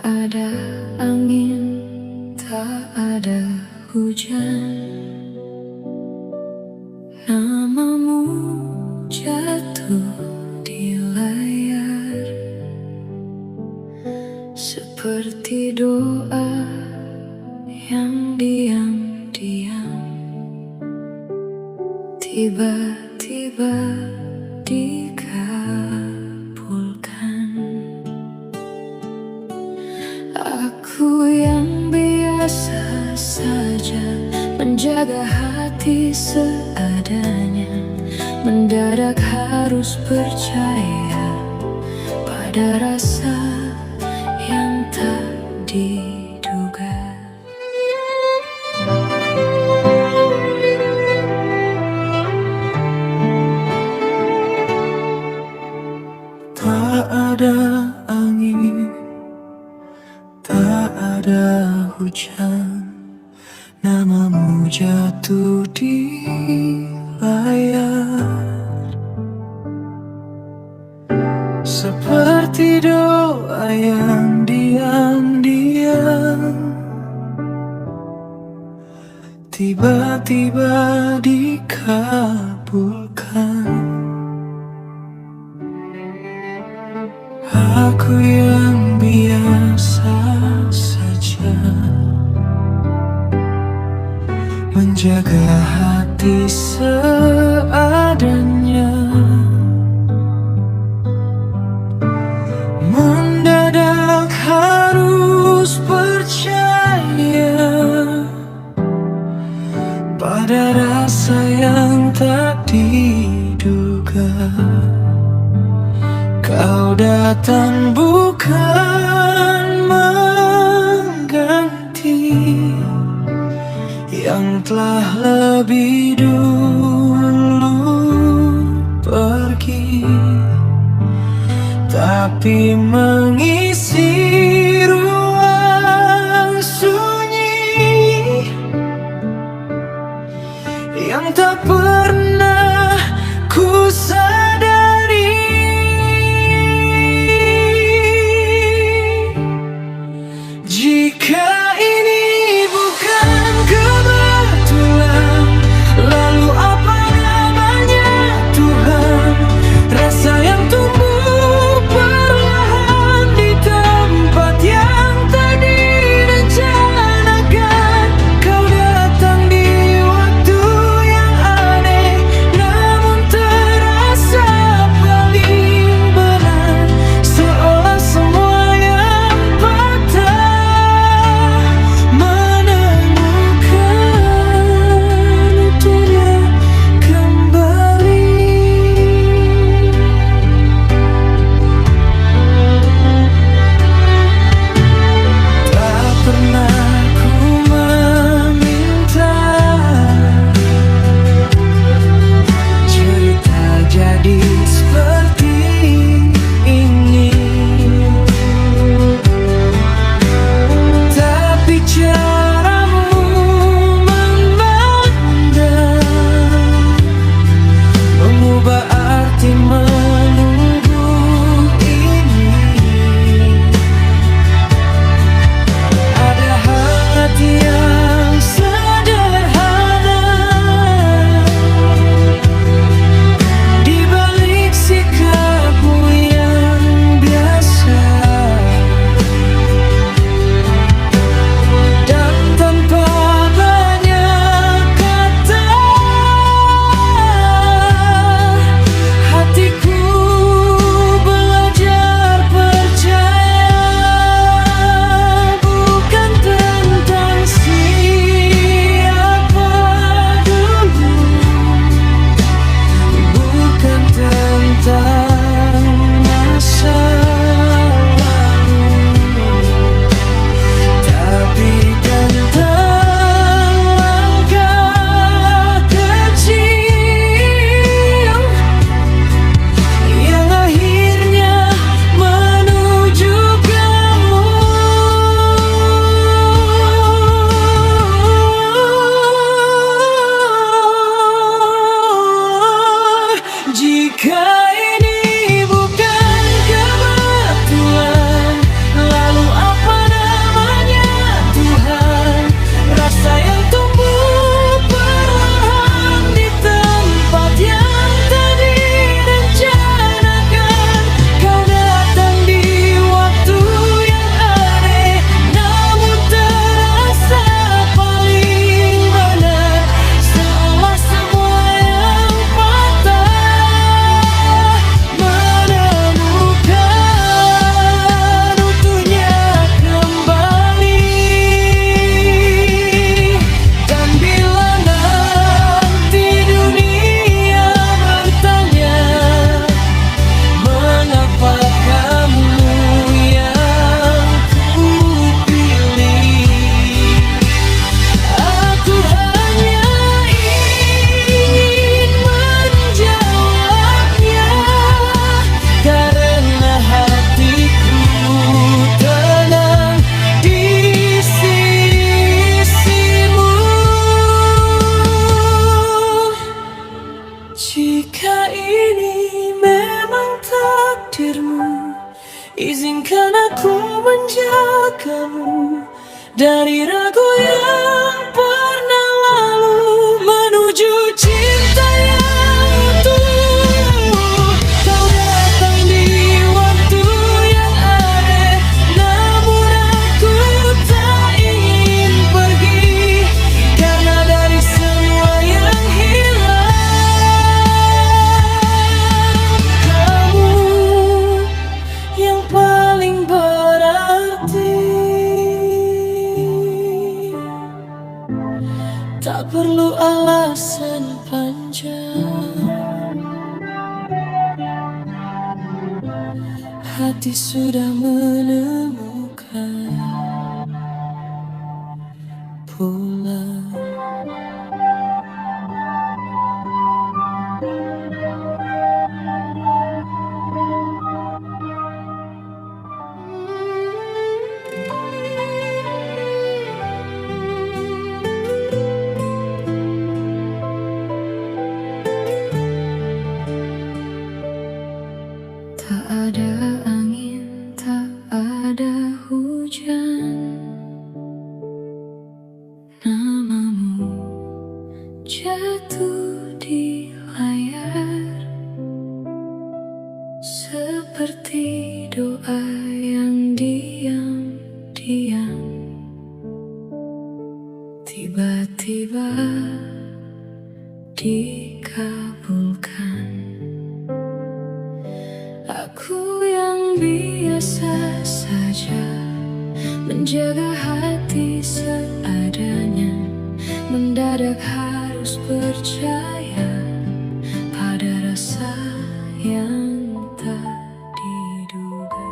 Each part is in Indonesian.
ada angin, tak ada hujan. Namamu jatuh di layar, seperti doa yang diam-diam tiba-tiba dikabulkan. Aku yang biasa saja menjaga hati seadanya, mendadak harus percaya pada rasa yang tak diduga. Tak ada angin, tak ada hujan, namamu jatuh di layar, seperti doa yang diam-diam tiba-tiba dikabulkan. Aku yang biasa saja menjaga hati seadanya, mendadak harus percaya pada rasa yang tak diduga. Kau datang bukan mengganti yang telah lebih dulu pergi, tapi mengisi ruang sunyi yang tak pernah ku sadari. Jika ini bukan kebetulan, lalu apa namanya Tuhan? Rasa yang tumbuh perlahan di tempat yang tak direncanakan. Kau datang di waktu yang aneh, Izinkan aku menjagamu dari ragu yang pernah lalu, menuju cinta yang utuh. Kau datang di waktu yang aneh, namun aku tak ingin pergi, karena dari semua yang hilang, kamu yang paling berarti. Tak perlu alasan panjang, hati sudah menemukan pulang. Tak ada angin, tak ada hujan, namamu jatuh di layar, seperti doa yang diam-diam tiba-tiba dikabulkan. Aku yang biasa saja menjaga hati seadanya, mendadak harus percaya pada rasa yang tak diduga.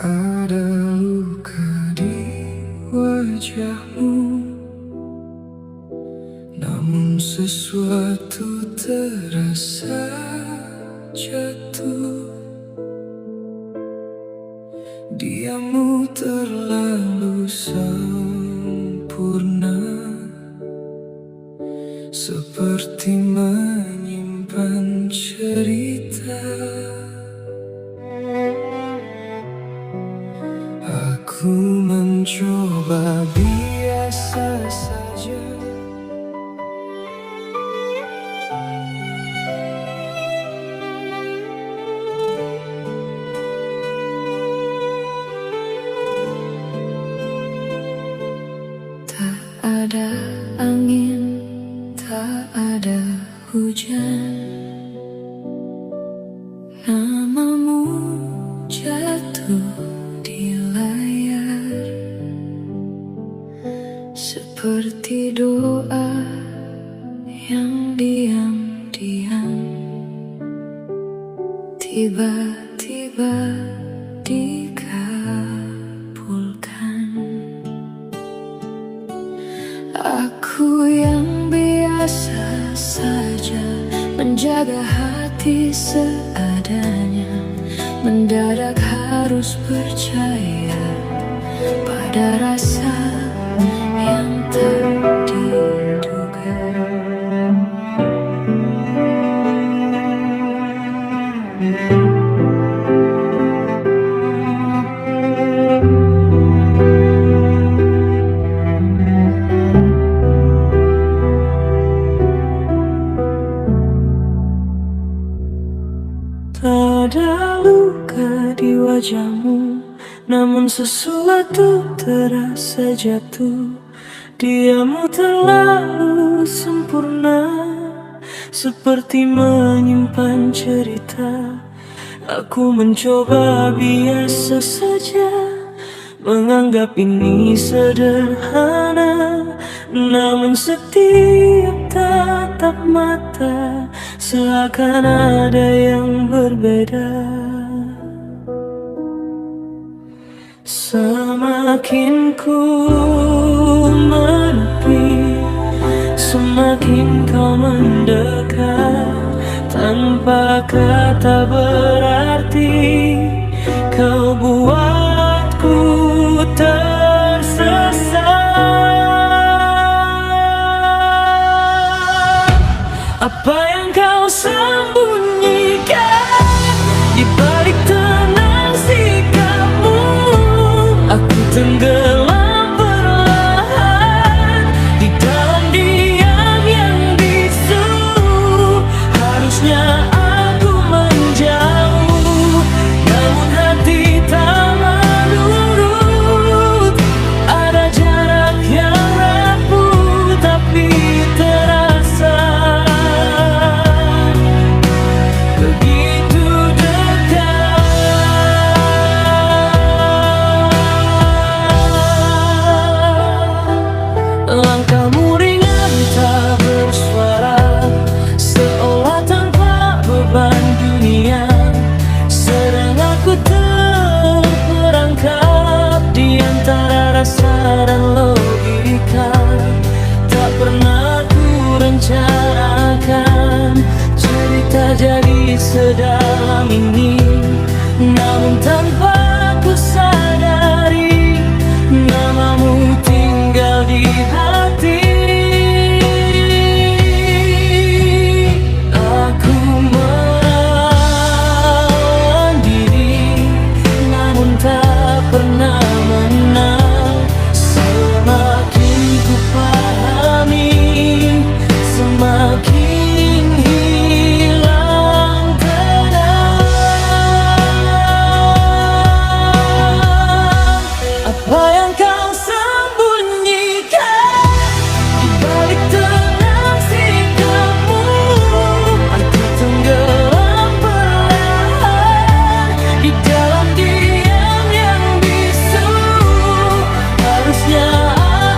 Ada luka di wajahmu, namun sesuatu terasa jatuh. Diammu terlalu sempurna, seperti menyimpan cerita. Aku mencoba biasa saja, Tak ada angin, tak ada hujan, namamu jatuh di layar, seperti doa yang diam-diam tiba-tiba dikabulkan. Aku yang biasa saja menjaga hati seadanya, mendadak harus percaya pada rasa yang tak diduga. tak ada luka di wajahmu, namun sesuatu terasa jatuh. Diammu terlalu sempurna, seperti menyimpan cerita. Aku mencoba biasa saja, menganggap ini sederhana, namun setiap tatap mata seakan ada yang berbeda. Semakin ku menepi, kata berarti, kau buatku tersesat. Apa yang kau sembunyikan di balik tenang sikapmu? Aku tenggelam perlahan di dalam diam yang bisu. Harusnya aku menjauh, namun hati tak menurut. Ada jarak yang rapuh tapi terasa begitu dekat. Langkahmu ringan tak bersuara, seolah tanpa beban dunia. Sedang aku terperangkap di antara rasa dan logika. Tak pernah ku rencanakan cerita jadi sedalam ini, namun tanpa ku sadari namamu tinggal di hati. Aku melawan diri, namun tak pernah menang. Semakin ku pahami, semakin hilang tenang. Apa yang kau sembunyikan di balik tenang sikapmu? Aku tenggelam perlahan di dalam diam yang bisu. Harusnya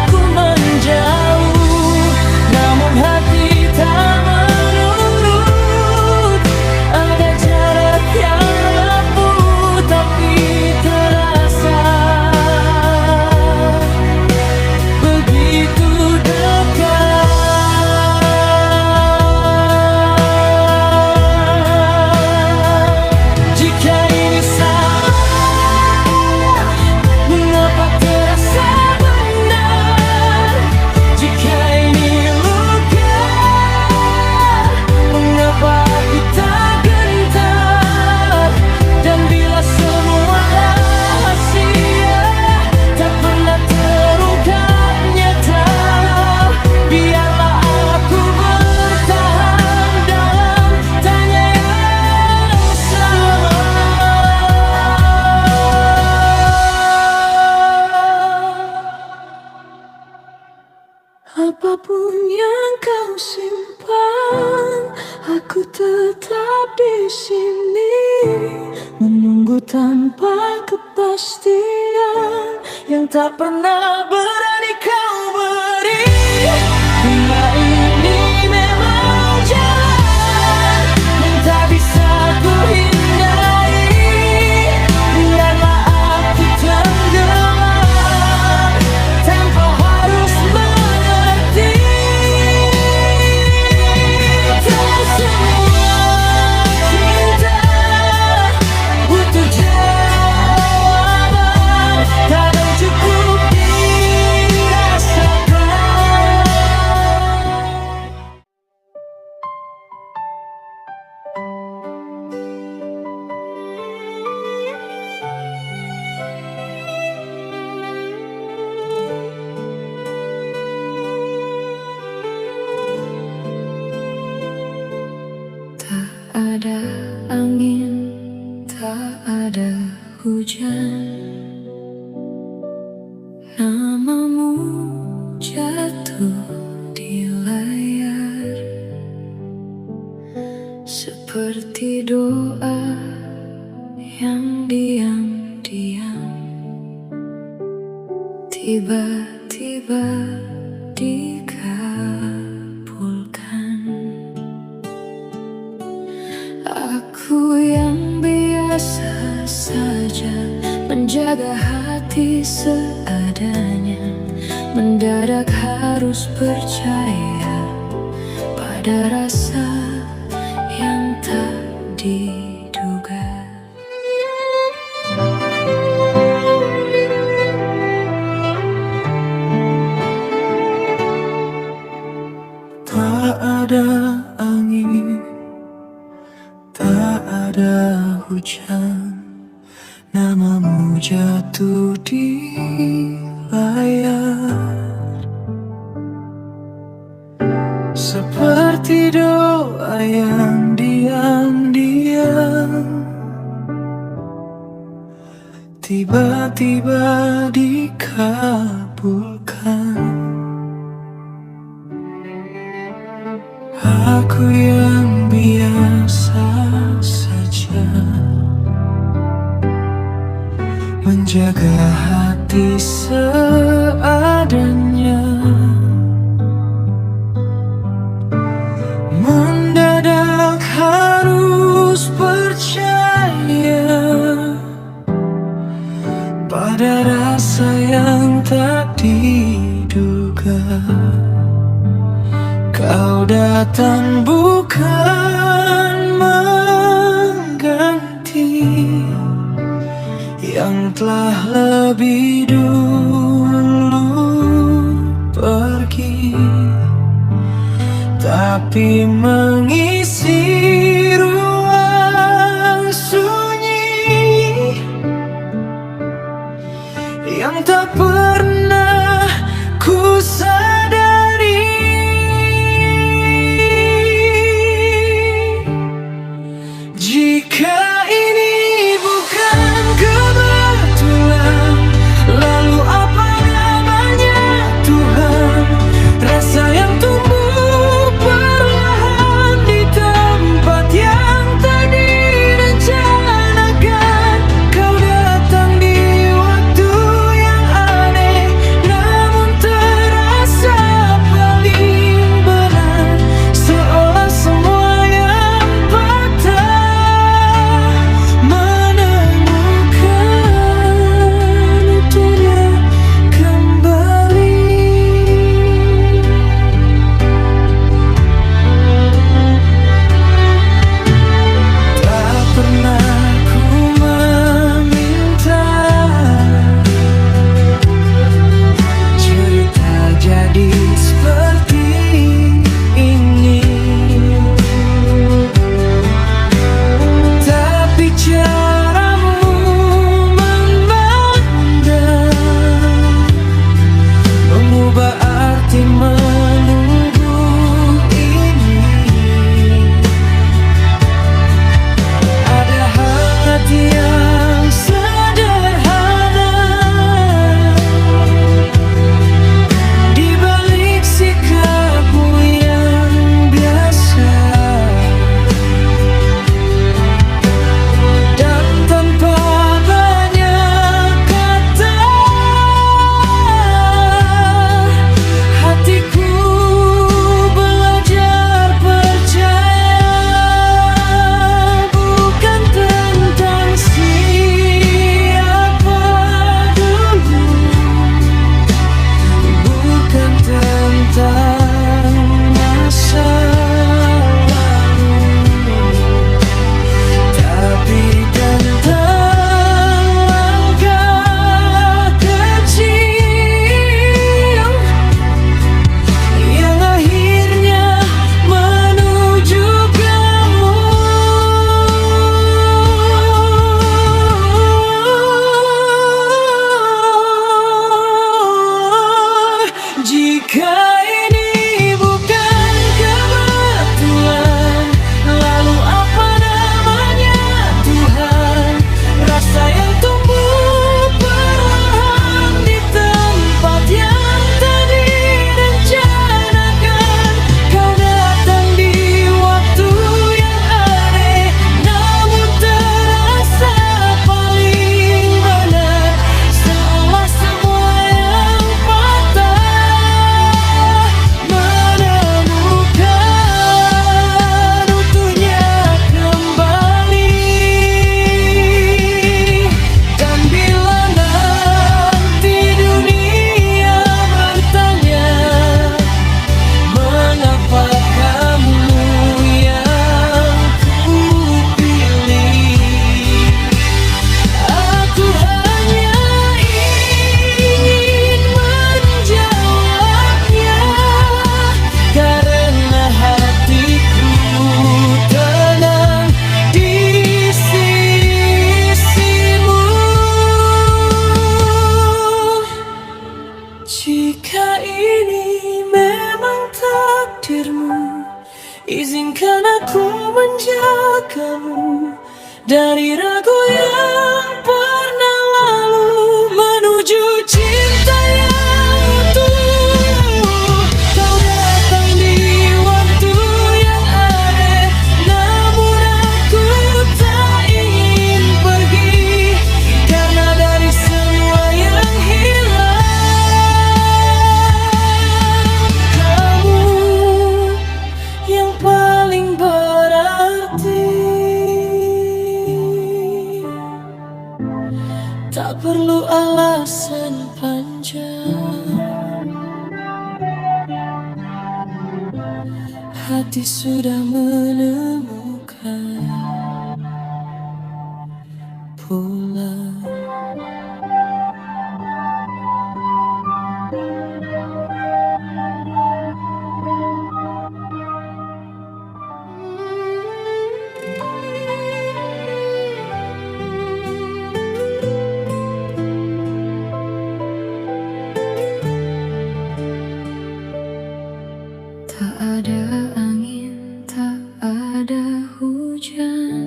aku menjauh, namun hati tak menurut. Ada jarak yang rapuh tapi terasa begitu dekat. Jika ini salah, mengapa terasa benar? Jika ini luka, mengapa aku tak gentar? Dan bila semua rahasia tak pernah terungkap nyata, biarlah aku bertahan dalam tanya yang sama. Apapun yang kau simpan, aku tetap di sini menunggu tanpa kepastian yang tak pernah berani kau beri. Bila ini memang jalan yang tak bisa ku hindari, biarlah aku tenggelam tanpa harus mengerti. Tak semua cinta butuh jawaban, kadang cukup dirasakan. Tak ada angin, tak ada hujan, namamu jatuh di layar seperti doa yang diam-diam tiba-tiba dikabulkan. Aku yang biasa saja menjaga hati seadanya, mendadak harus percaya pada rasa yang tak diduga. Tak ada angin, tak ada hujan, namamu jatuh di layar. Seperti doa yang diam-diam tiba-tiba dikabulkan. Aku yang biasa saja menjaga hati seadanya. Mendadak harus percaya pada rasa yang tak diduga. Kau datang bukan mengganti yang telah lebih dulu pergi, tapi mengisi ruang sunyi yang tak pernah ku sadari. Jika ini bukan kebetulan, lalu apa namanya Tuhan? Rasa yang tumbuh perlahan di Izinkan aku menjagamu dari ragu yang pernah lalu, menuju cinta yang utuh. Kau datang di waktu yang aneh, namun aku tak ingin pergi, karena dari semua yang hilang, kamu yang paling berarti. Tak perlu alasan panjang, hati sudah menemukan pulang. Tak ada angin, tak ada hujan,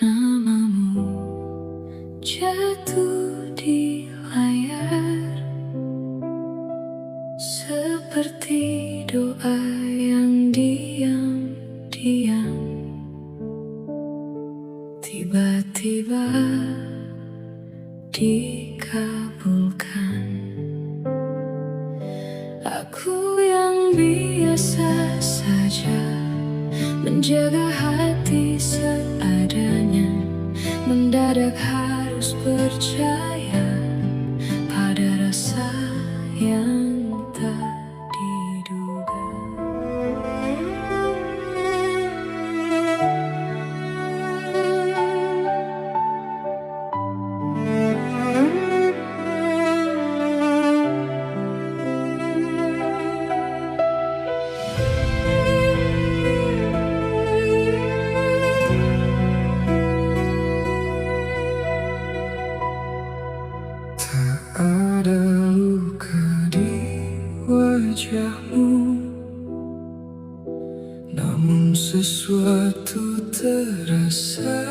namamu jatuh di layar, seperti doa yang diam-diam tiba-tiba dikabulkan. Aku yang biasa saja menjaga hati seadanya, mendadak harus percaya pada rasa yang tak diduga. Ada luka di wajahmu, namun sesuatu terasa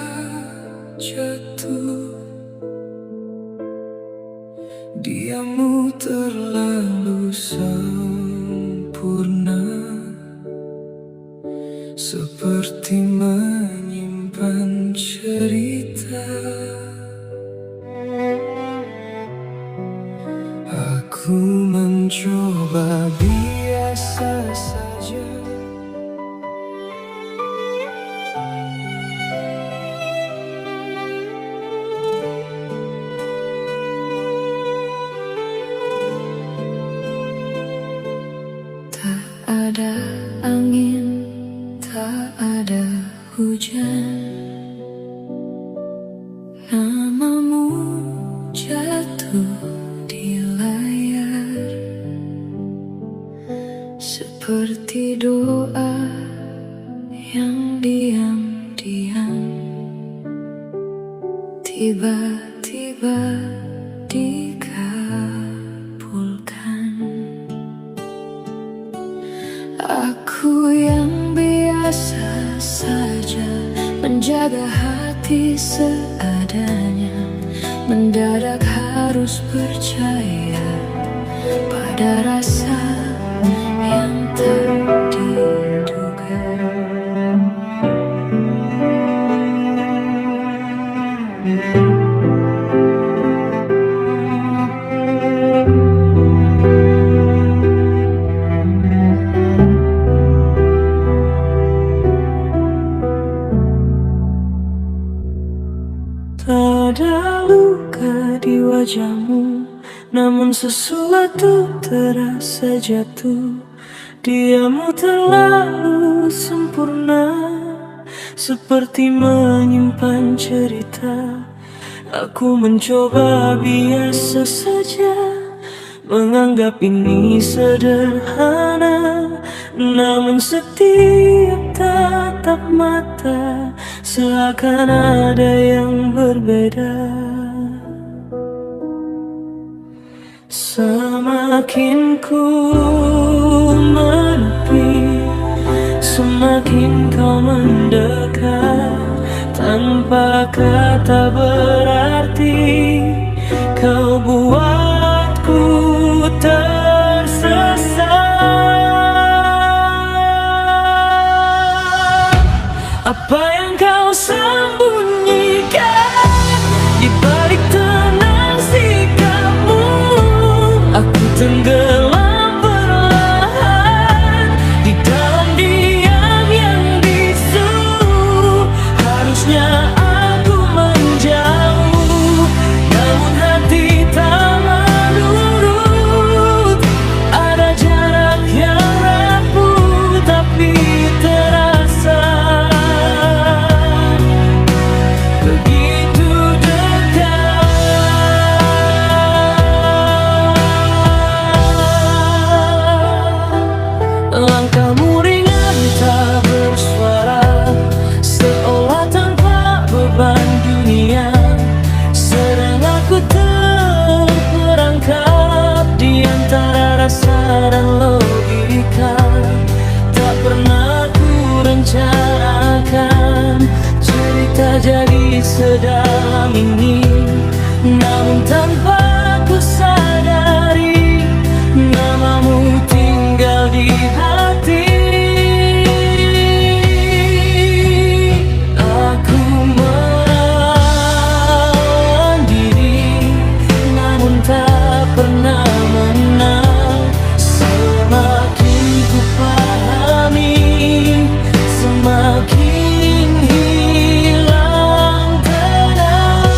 jatuh. Diammu terlalu sempurna, seperti menyimpan cerita. Aku mencoba biasa saja, Tak ada angin, tak ada hujan, namamu jatuh di layar, seperti doa yang diam-diam tiba-tiba dikabulkan. Aku yang biasa saja menjaga hati seadanya, mendadak harus percaya pada rasa yang tak diduga. tak ada luka di wajahmu, namun sesuatu terasa jatuh. Diammu terlalu sempurna, seperti menyimpan cerita. Aku mencoba biasa saja, menganggap ini sederhana, namun setiap tatap mata seakan ada yang berbeda. Semakin ku menepi, Semakin kau mendekat, tanpa kata berarti, kau buatku tersesat. Apa yang kau sembunyikan di balik tenang sikapmu? Aku tenggelam perlahan di dalam diam yang bisu. Harusnya aku menjauh, namun hati tak menurut. Ada jarak yang rapuh tapi terasa begitu dekat. Langkahmu ringan tak bersuara, seolah tanpa beban dunia. Sedang aku terperangkap di antara rasa dan logika. Tak pernah ku rencanakan cerita jadi sedalam ini, namun tanpa ku sadari namamu tinggal di hati. Aku melawan diri, namun tak pernah menang. Semakin ku pahami, semakin hilang tenang.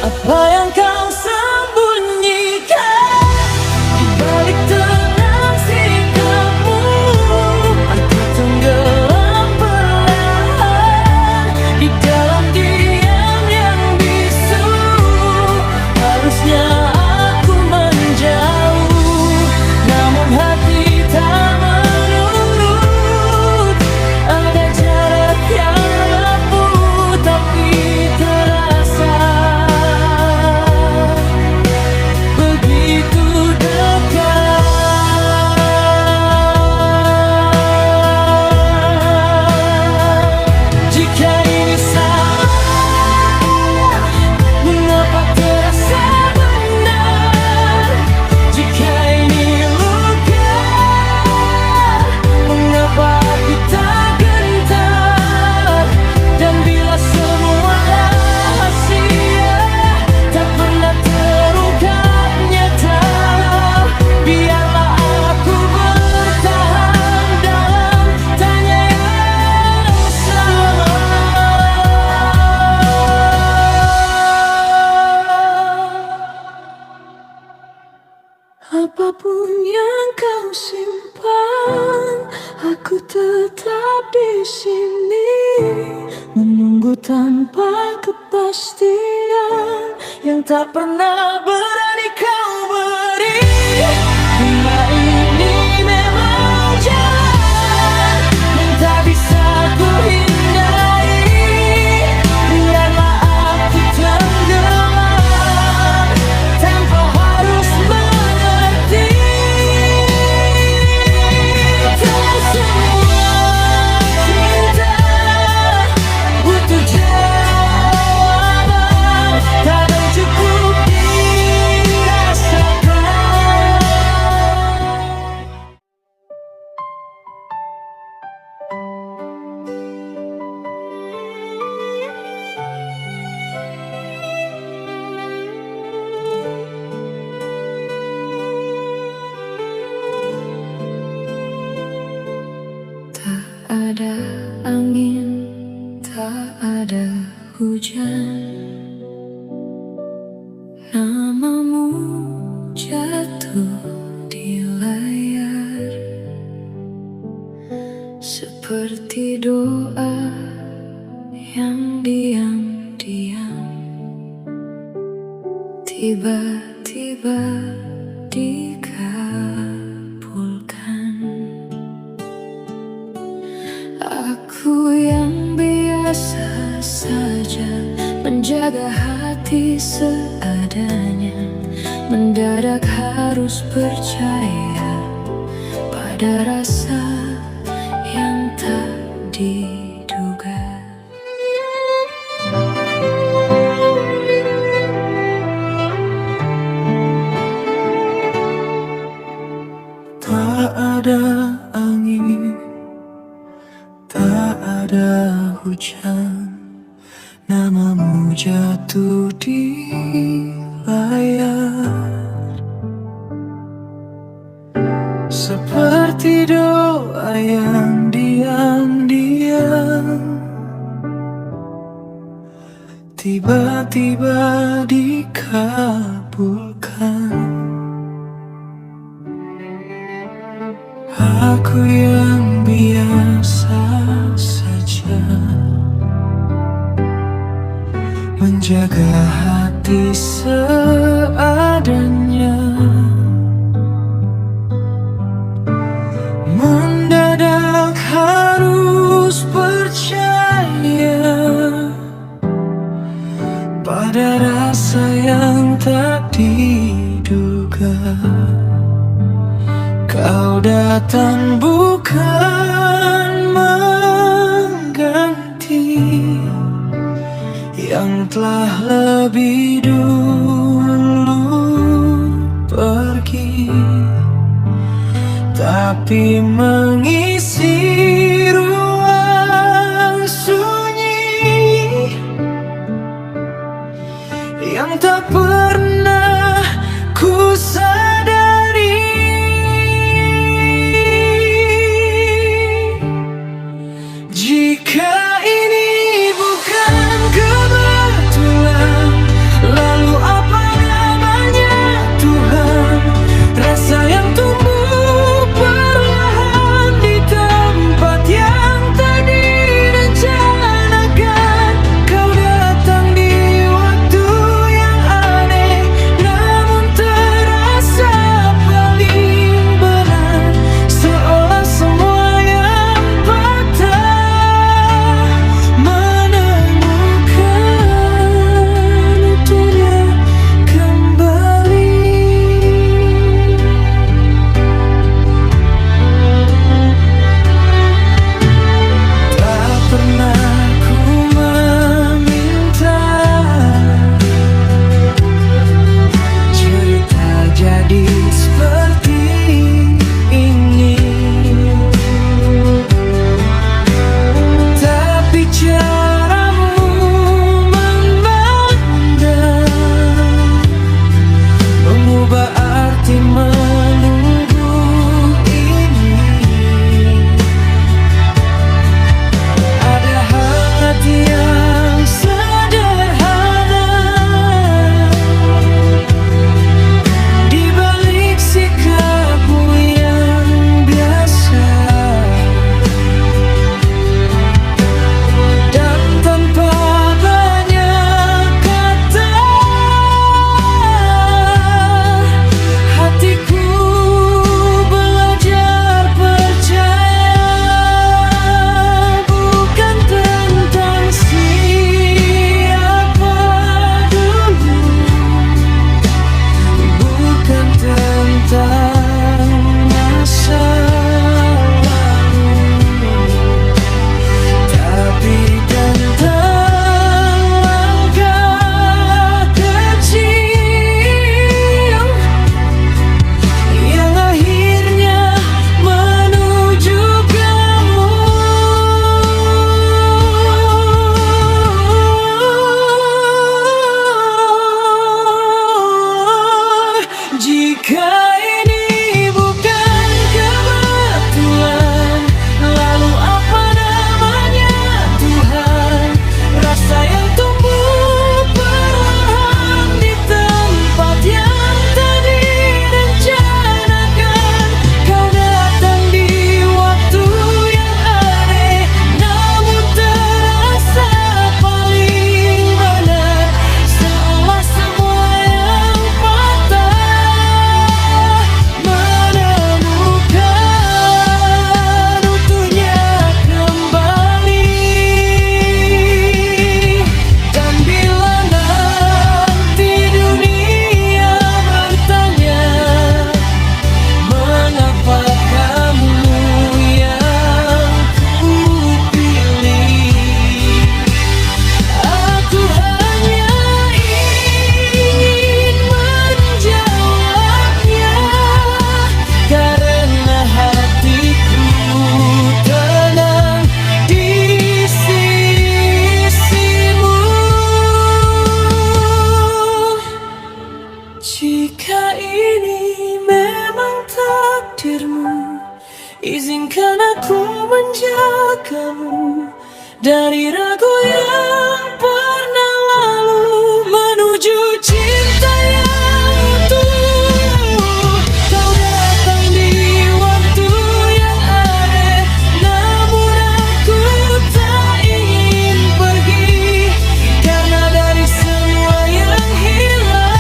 Apa yang kau sembunyikan di balik tenang sikapmu? Aku tenggelam perlahan di dalam diam yang bisu. Harusnya aku menjauh, namun hati tak menurut. Ada jarak yang rapuh tapi terasa begitu dekat. Jika ini salah, mengapa terasa benar? Jika ini luka, mengapa aku tak gentar? Dan bila semua rahasia tak pernah terungkap nyata, biarlah aku bertahan dalam tanya yang sama. Apapun yang kau simpan, aku tetap di sini, menunggu tanpa kepastian yang tak pernah berani kau beri. Bila ini memang jalan yang tak bisa ku hindari, biarlah aku tenggelam tanpa harus mengerti. Tak semua cinta butuh jawaban, kadang cukup dirasakan. Tak ada angin, tak ada hujan, namamu jatuh di layar seperti doa yang diam-diam tiba-tiba dikabulkan. Aku yang biasa saja menjaga hati seadanya, mendadak harus percaya pada rasa yang tak diduga. Tak ada angin, tak ada hujan, namamu jatuh di layar. Seperti doa yang diam-diam tiba-tiba dikabulkan. Aku yang biasa saja menjaga hati seadanya, mendadak harus percaya pada rasa yang tak diduga. Kau datang bukan mengganti yang telah lebih dulu pergi, tapi mengisi ruang sunyi yang tak pernah ku sadari. Jika ini bukan kebetulan, lalu apa namanya Tuhan? Rasa yang tumbuh perlahan Jika ini memang takdirmu, izinkan aku menjagamu dari ragu yang pernah lalu menuju cinta yang utuh. Kau datang di waktu yang aneh, namun aku tak ingin pergi, karena dari semua yang hilang,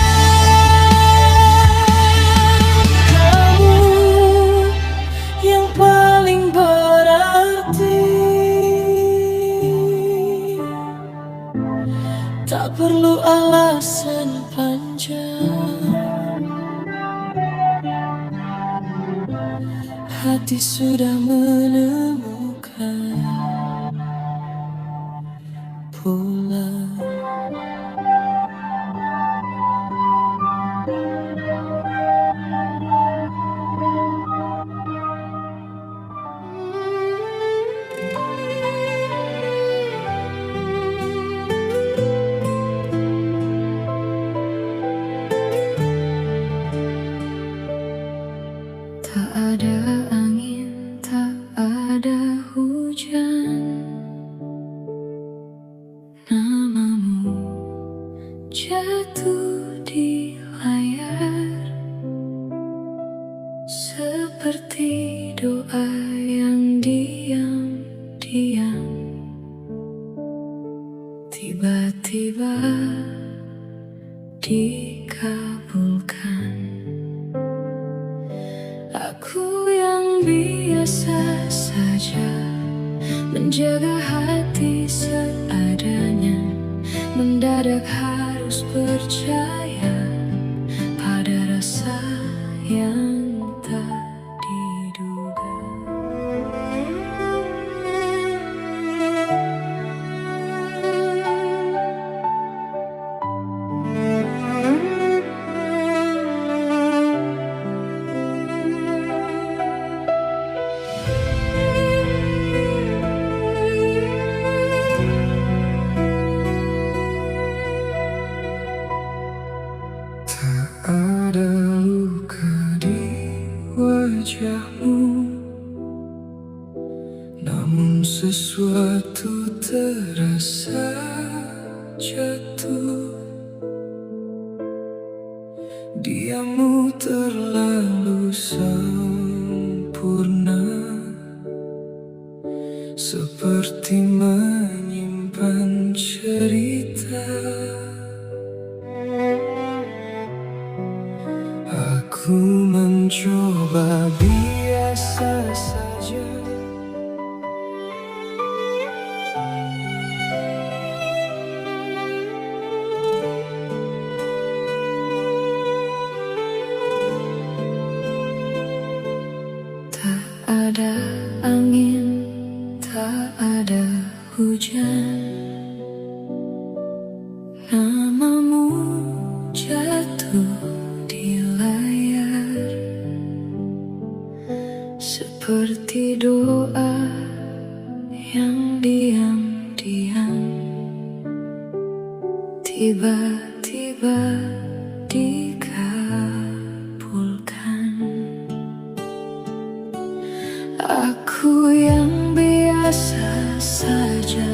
kamu yang paling berarti. Tak perlu alasan panjang, hati sudah menemukan pulang. Tak ada angin, tak ada hujan, namamu jatuh di layar seperti doa yang diam-diam tiba-tiba dikabulkan. Aku yang biasa saja menjaga hati seadanya, mendadak harus percaya pada rasa yang tak diduga. Ada luka di wajahmu, namun sesuatu terasa jatuh. Diammu terlalu sempurna, seperti menyimpan cerita. Aku mencoba biasa saja, Tak ada angin, tak ada hujan, namamu jatuh di layar seperti doa yang diam-diam tiba-tiba dikabulkan. Aku yang biasa saja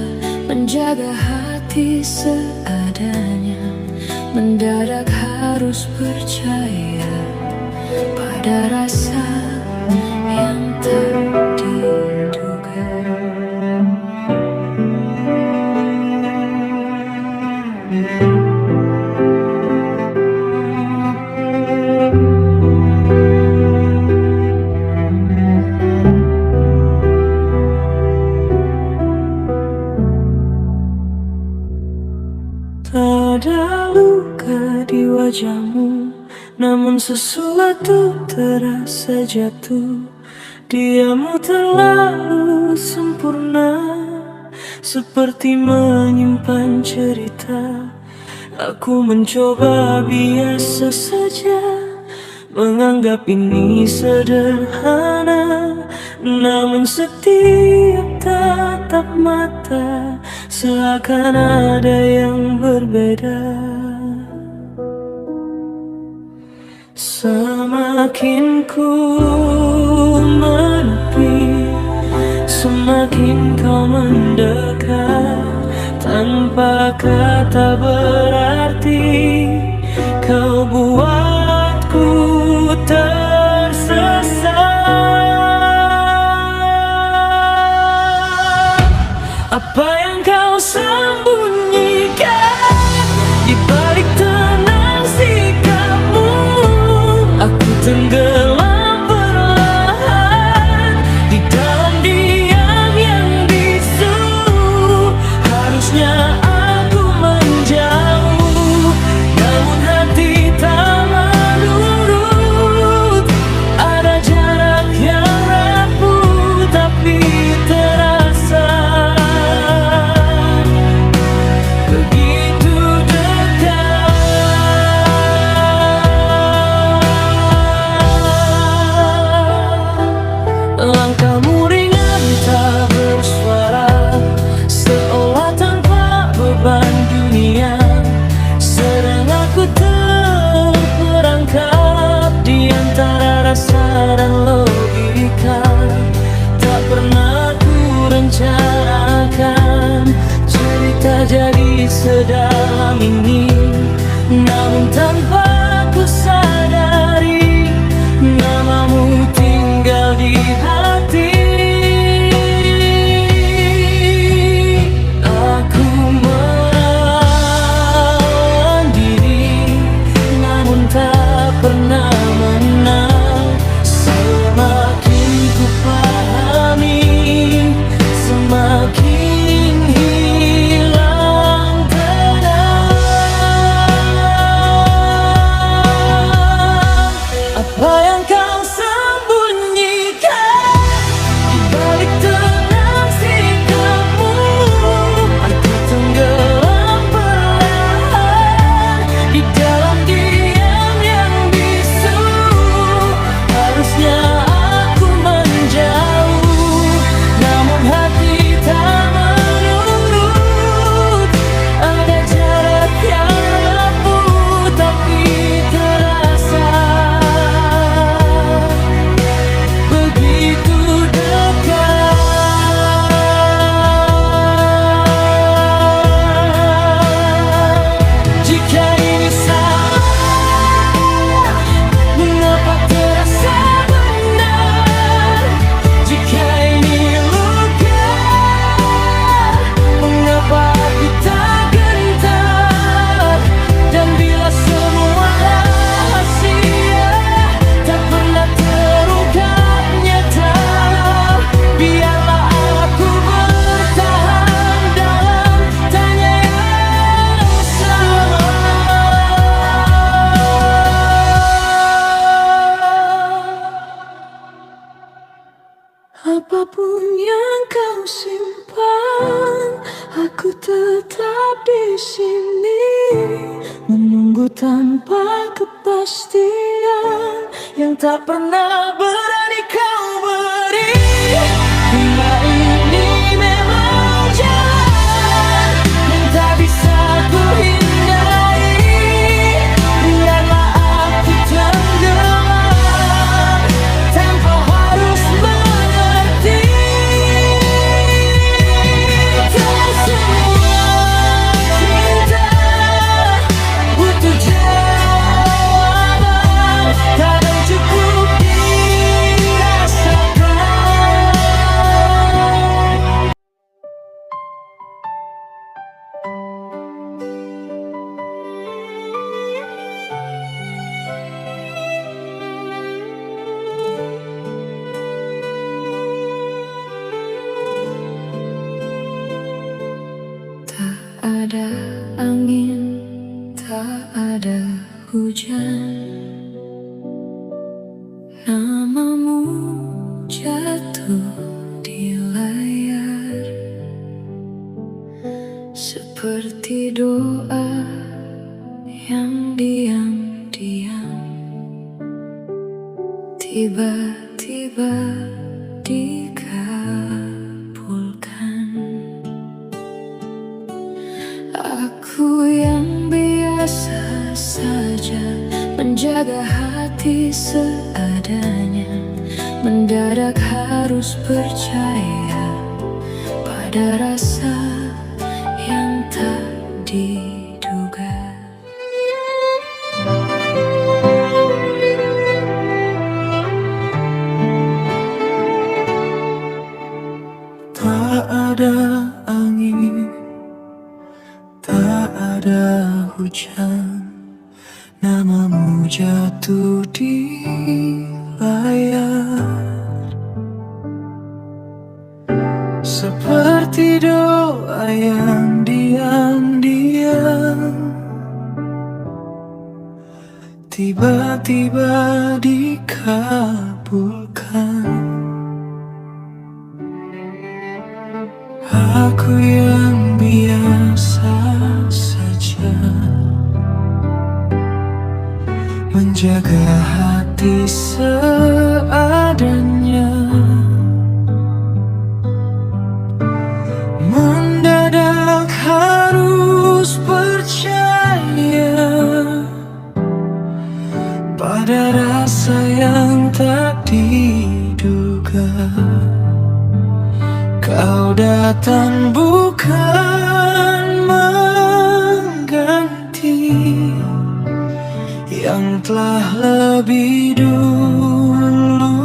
menjaga hati seadanya, mendadak harus percaya pada rasa yang tak diduga. tak ada luka di wajahmu, namun sesuatu terasa jatuh. Diammu terlalu sempurna, seperti menyimpan cerita. Aku mencoba biasa saja, menganggap ini sederhana. Namun setiap tatap mata seakan ada yang berbeda. Semakin ku menepi, semakin kau mendekat. Tanpa kata berarti, kau buatku tersesat. Apa yang kau sembunyikan di balik tenang sikapmu? Aku tenggelam perlahan di dalam diam yang bisu. Harusnya aku menjauh, namun hati tak menurut. Ada jarak yang rapuh tapi terasa begitu dekat. Langkahmu ringan tak bersuara, seolah tanpa beban dunia. Sedang aku terperangkap di antara rasa dan logika. Tak pernah ku rencanakan cerita jadi sedalam ini, namun tanpa ku sadari namamu tinggal di hati. Aku melawan diri, namun tak pernah menang. Semakin ku pahami, semakin hilang tenang. Apa yang kau sembunyikan di balik tenang sikapmu? Aku tenggelam perlahan di dalam diam yang bisu. Harusnya aku menjauh, namun hati tak menurut. Ada jarak yang rapuh tapi terasa begitu dekat. Jika ini salah, mengapa terasa benar? Jika ini luka, mengapa aku tak gentar? Dan bila semua rahasia tak pernah terungkap nyata, biarlah aku bertahan dalam tanya yang sama. Apapun yang kau simpan, aku tetap di sini menunggu tanpa kepastian yang tak pernah berani kau beri. Bila ini memang jalan yang tak bisa ku hindari, biarlah aku tenggelam tanpa harus mengerti. Tak semua cinta butuh jawaban, kadang cukup dirasakan. Tak ada angin, tak ada hujan, namamu jatuh di layar seperti doa yang diam-diam tiba-tiba dikabulkan. Aku yang biasa saja menjaga hati hati seadanya, mendadak harus percaya pada rasa yang tak diduga. Tak ada angin, tak ada hujan, namamu jatuh di layar, seperti doa yang diam-diam tiba-tiba dikabulkan. Aku yang biasa saja menjaga hati seadanya, mendadak harus percaya pada rasa yang tak diduga. Kau datang bukan mengganti yang telah lebih dulu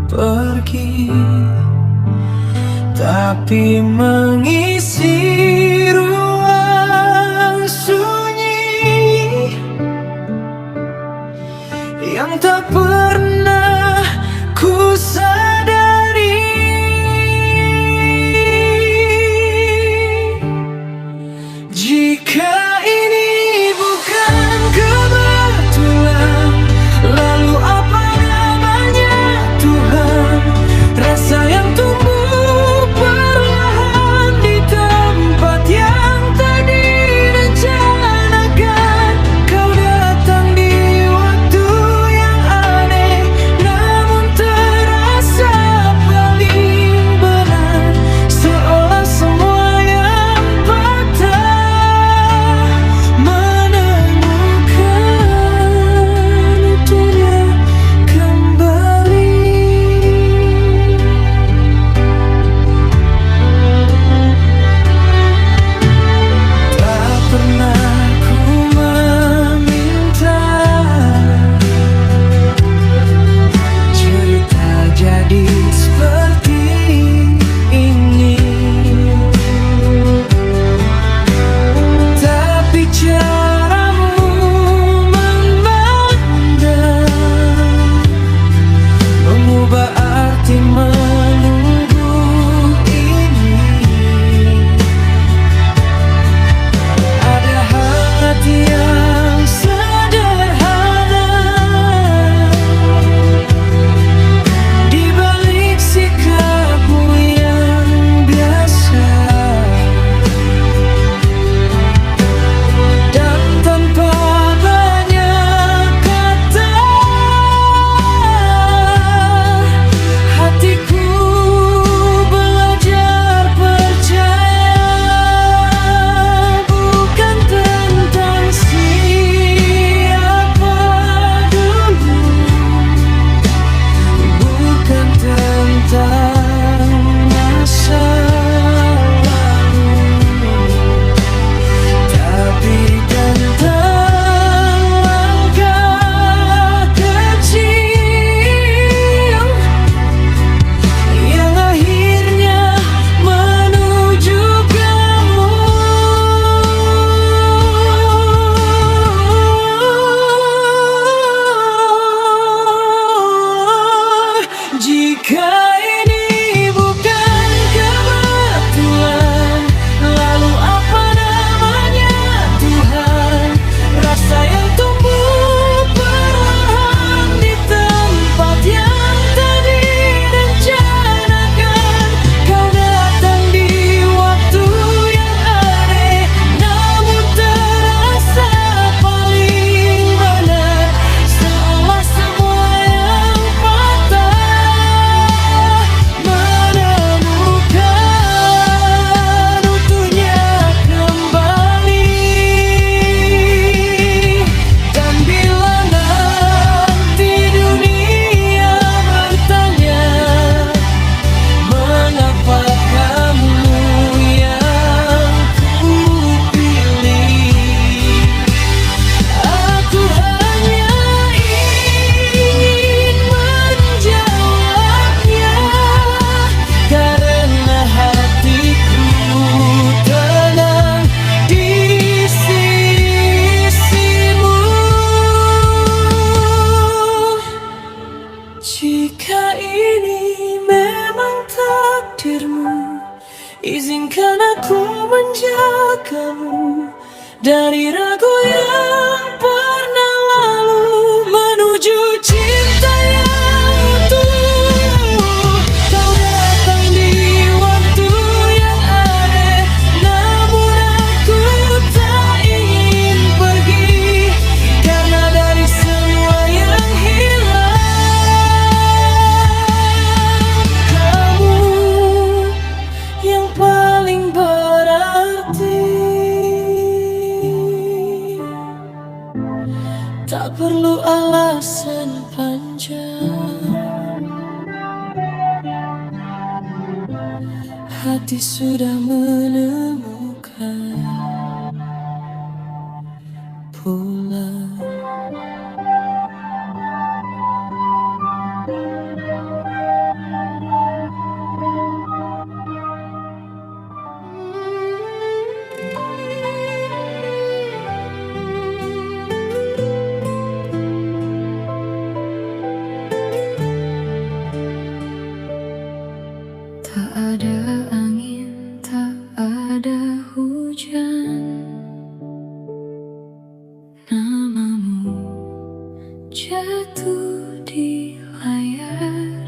pergi, tapi mengisi ruang sunyi yang tak pernah ku sadari. Jika ini bukan kebetulan, lalu apa namanya Tuhan? Rasa yang tumbuh perlahan di tempat yang tak direncanakan. Kau datang di waktu yang kamu dari ragu yang pernah lalu menuju cinta yang utuh. Kau datang di waktu yang aneh, namun aku tak ingin pergi, karena dari semua yang hilang, kamu yang paling berarti. Tak perlu alasan panjang, hati sudah menemukan pulang. Tak ada angin, tak ada hujan, namamu jatuh di layar,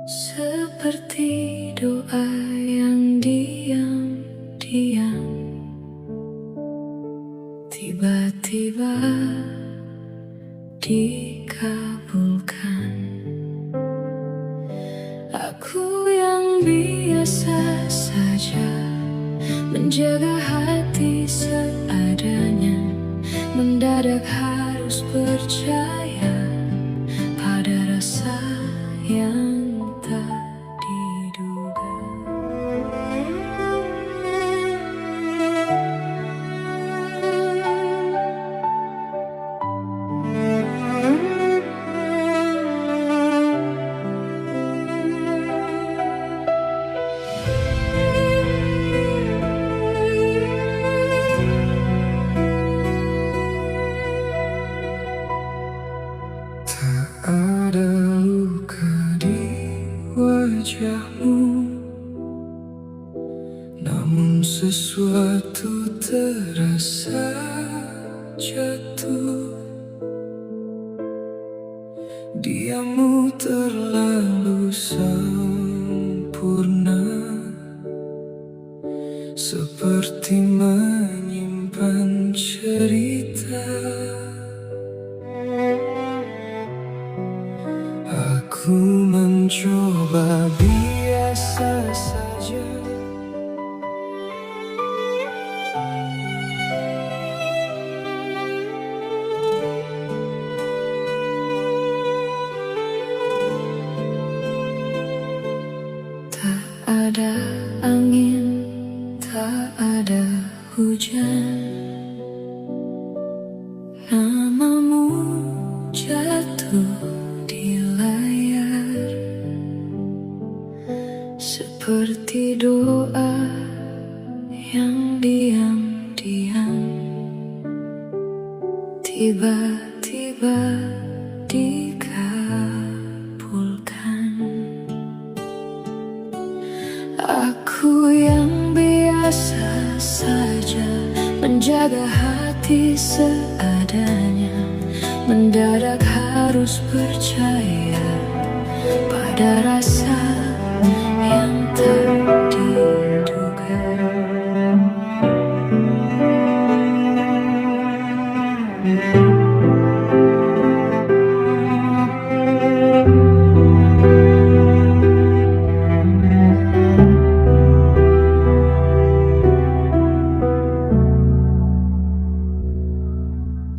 seperti doa yang diam-diam tiba-tiba dikabulkan. Aku yang biasa saja menjaga hati seadanya, mendadak harus percaya pada rasa yang tak diduga. Ada luka di wajahmu, namun sesuatu terasa jatuh. Diammu terlalu sempurna, seperti menyimpan cerita. Aku mencoba biasa saja, Tak ada angin, tak ada hujan, namamu jatuh di layar, seperti doa yang diam-diam tiba-tiba dikabulkan. Aku yang biasa saja menjaga hati seadanya, mendadak harus percaya pada rasa yang tak diduga.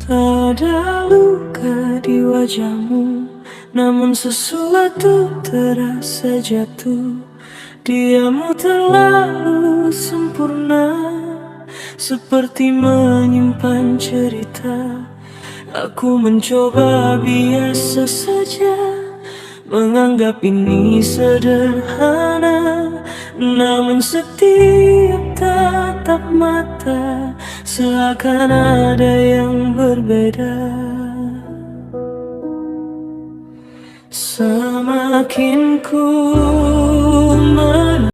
tak ada luka di wajahmu, namun sesuatu terasa jatuh. Diammu terlalu sempurna, seperti menyimpan cerita. Aku mencoba biasa saja, menganggap ini sederhana, namun setiap tatap mata seakan ada yang berbeda. Semakin ku